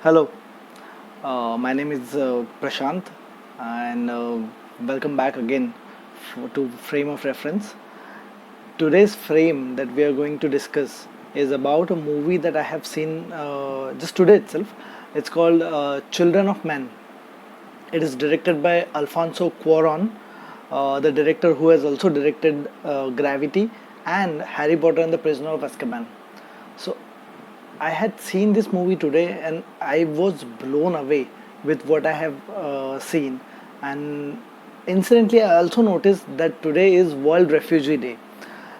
Hello, my name is Prashant, and welcome back again to Frame of Reference. Today's frame that we are going to discuss is about a movie that I have seen just today itself. It's called Children of Men. It is directed by Alfonso Cuarón, the director who has also directed Gravity and Harry Potter and the Prisoner of Azkaban. So I had seen this movie today and I was blown away with what I have seen. And incidentally, I also noticed that today is World Refugee Day.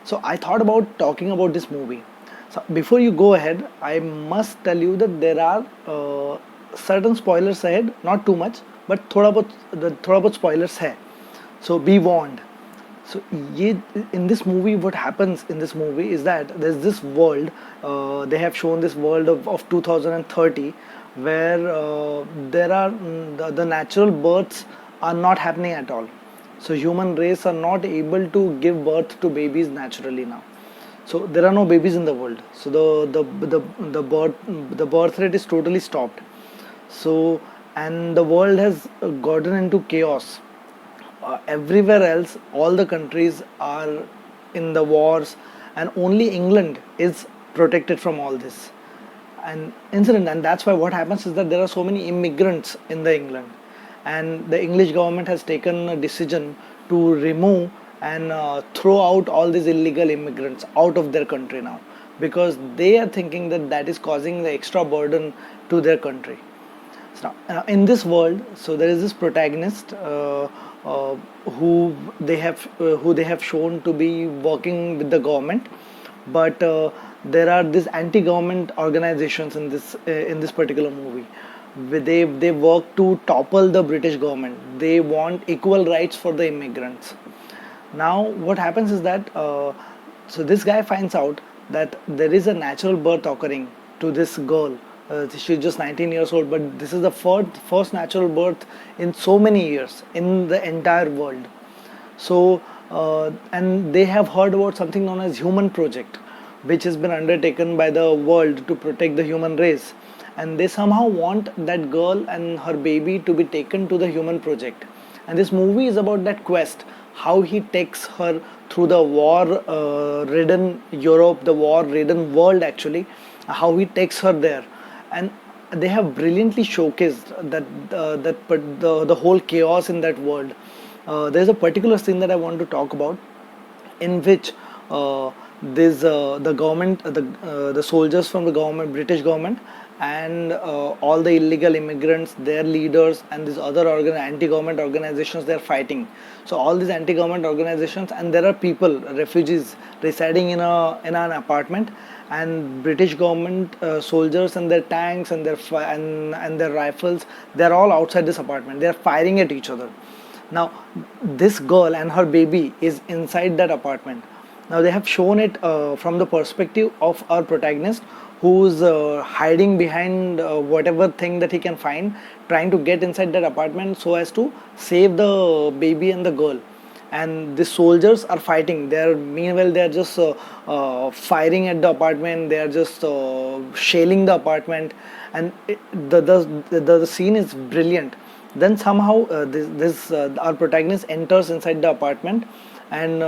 So I thought about talking about this movie. So before you go ahead, I must tell you that there are certain spoilers ahead, not too much, but थोड़ा बहुत spoilers है. So be warned. So in this movie, what happens in this movie is that there's this world. They have shown this world of 2030, where there are the natural births are not happening at all. So human race are not able to give birth to babies naturally now. So there are no babies in the world. So the birth rate is totally stopped. So and the world has gotten into chaos. Everywhere else, all the countries are in the wars, and only England is protected from all this. And that's why what happens is that there are so many immigrants in the England, and the English government has taken a decision to remove and throw out all these illegal immigrants out of their country now, because they are thinking that that is causing the extra burden to their country. So now, in this world, so there is this protagonist uh, who they have shown to be working with the government, but there are these anti-government organizations in this particular movie. They work to topple the British government. They want equal rights for the immigrants. Now what happens is that so this guy finds out that there is a natural birth occurring to this girl. She's just 19 years old, but this is the first natural birth in so many years in the entire world. So and they have heard about something known as Human Project, which has been undertaken by the world to protect the human race, and they somehow want that girl and her baby to be taken to the Human Project. And this movie is about that quest, how he takes her through the war ridden Europe, the war ridden world actually, how he takes her there. And they have brilliantly showcased the whole chaos in that world. There's a particular scene that I want to talk about, in which this the government, the soldiers from the government, British government, and all the illegal immigrants, their leaders, and these other anti-government organizations, they're fighting. So all these anti-government organizations, and there are people, refugees, residing in an apartment, and British government soldiers and their tanks and and their rifles, they're all outside this apartment. They're firing at each other. Now this girl and her baby is inside that apartment. Now they have shown it from the perspective of our protagonist, who's hiding behind whatever thing that he can find, trying to get inside that apartment so as to save the baby and the girl. And the soldiers are fighting. They're just firing at the apartment. They are just shelling the apartment, and the scene is brilliant. Then somehow this our protagonist enters inside the apartment, and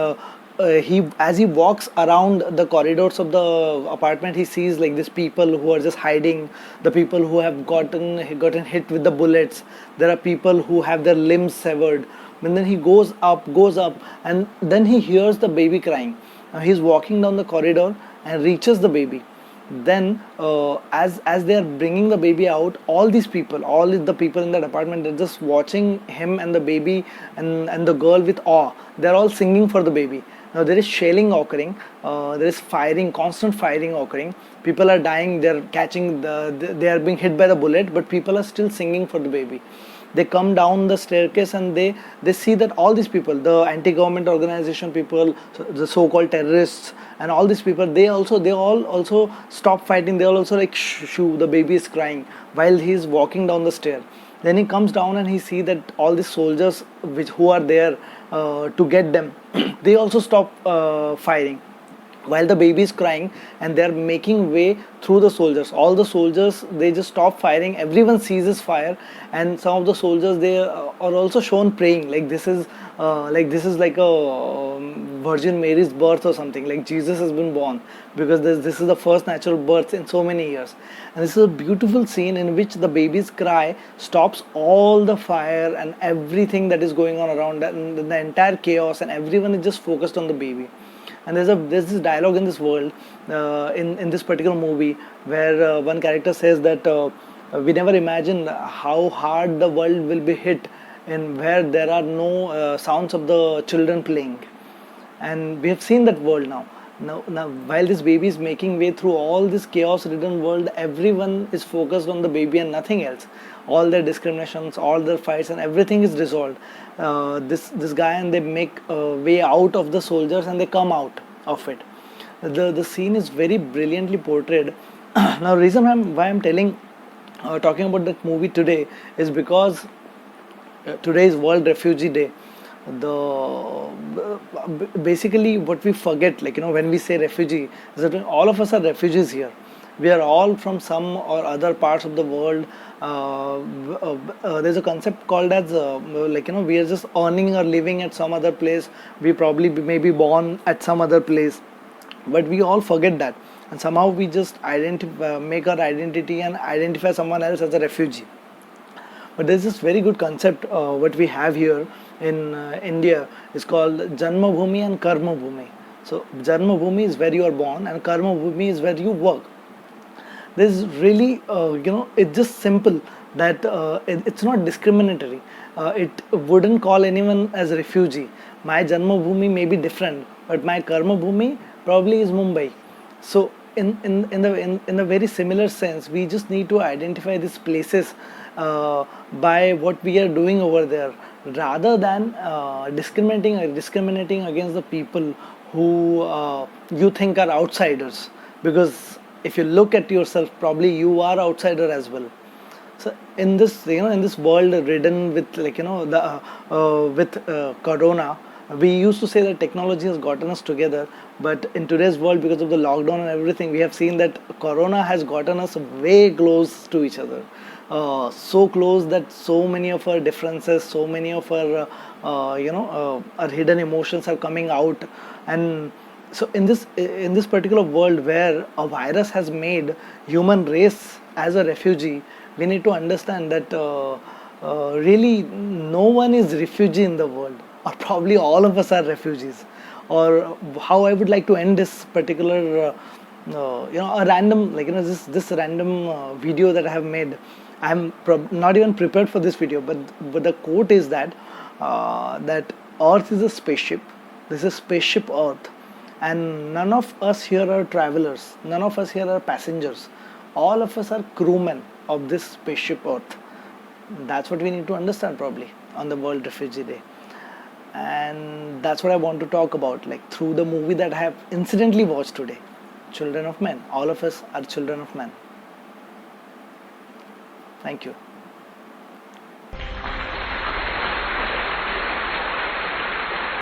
he as he walks around the corridors of the apartment, he sees like these people who are just hiding, the people who have gotten hit with the bullets. There are people who have their limbs severed. And then he goes up, and then he hears the baby crying. Now he's walking down the corridor and reaches the baby. Then as they are bringing the baby out, all the people in that apartment, they're just watching him and the baby and the girl with awe. They're all singing for the baby. Now there is shelling occurring, there is firing, constant firing occurring. People are dying. They are being hit by the bullet, but people are still singing for the baby. They come down the staircase, and they see that all these people, the anti-government organization people, the so-called terrorists, and all these people, they all also stop fighting. They all also like shoo, the baby is crying while he is walking down the stair. Then he comes down and he see that all the soldiers who are there to get them, they also stop firing. while the baby is crying, and they're making way through the soldiers. All the soldiers, they just stop firing, everyone ceases fire, and some of the soldiers, they are also shown praying, like this is like a Virgin Mary's birth or something, like Jesus has been born, because this is the first natural birth in so many years. And this is a beautiful scene in which the baby's cry stops all the fire and everything that is going on around, and the entire chaos, and everyone is just focused on the baby. And there's this dialogue in this world, in this particular movie, where one character says that we never imagined how hard the world will be hit, in where there are no sounds of the children playing. And we have seen that world now. Now, while this baby is making way through all this chaos-ridden world, everyone is focused on the baby and nothing else. All their discriminations, all their fights, and everything is resolved. This guy, and they make a way out of the soldiers, and they come out of it. The scene is very brilliantly portrayed. Now, reason why I'm talking about that movie today is because today is World Refugee Day. Basically what we forget, like, when we say refugee, is that all of us are refugees here. We are all from some or other parts of the world. There's a concept called as we are just earning or living at some other place. We probably may be born at some other place, but we all forget that, and somehow we just make our identity and identify someone else as a refugee. But there's this very good concept what we have here in India is called Janma Bhumi and Karma Bhumi. So Janma Bhumi is where you are born, and Karma Bhumi is where you work. This is really, it's just simple that it's not discriminatory. It wouldn't call anyone as a refugee. My Janma Bhumi may be different, but my Karma Bhumi probably is Mumbai. So in the very similar sense, we just need to identify these places by what we are doing over there, rather than discriminating against the people who you think are outsiders. Because if you look at yourself, probably you are outsider as well. So in this, in this world ridden with corona, we used to say that technology has gotten us together, but in today's world, because of the lockdown and everything, we have seen that corona has gotten us way close to each other. So close that so many of our differences, so many of our our hidden emotions are coming out. And so in this particular world where a virus has made human race as a refugee, we need to understand that really no one is refugee in the world, or probably all of us are refugees. Or how I would like to end this particular a random, this random video that I have made. I'm not even prepared for this video, but the quote is that that Earth is a spaceship. This is spaceship Earth, and none of us here are travelers. None of us here are passengers. All of us are crewmen of this spaceship Earth. That's what we need to understand probably on the World Refugee Day. And that's what I want to talk about, like through the movie that I have incidentally watched today, Children of Men. All of us are children of men. Thank you.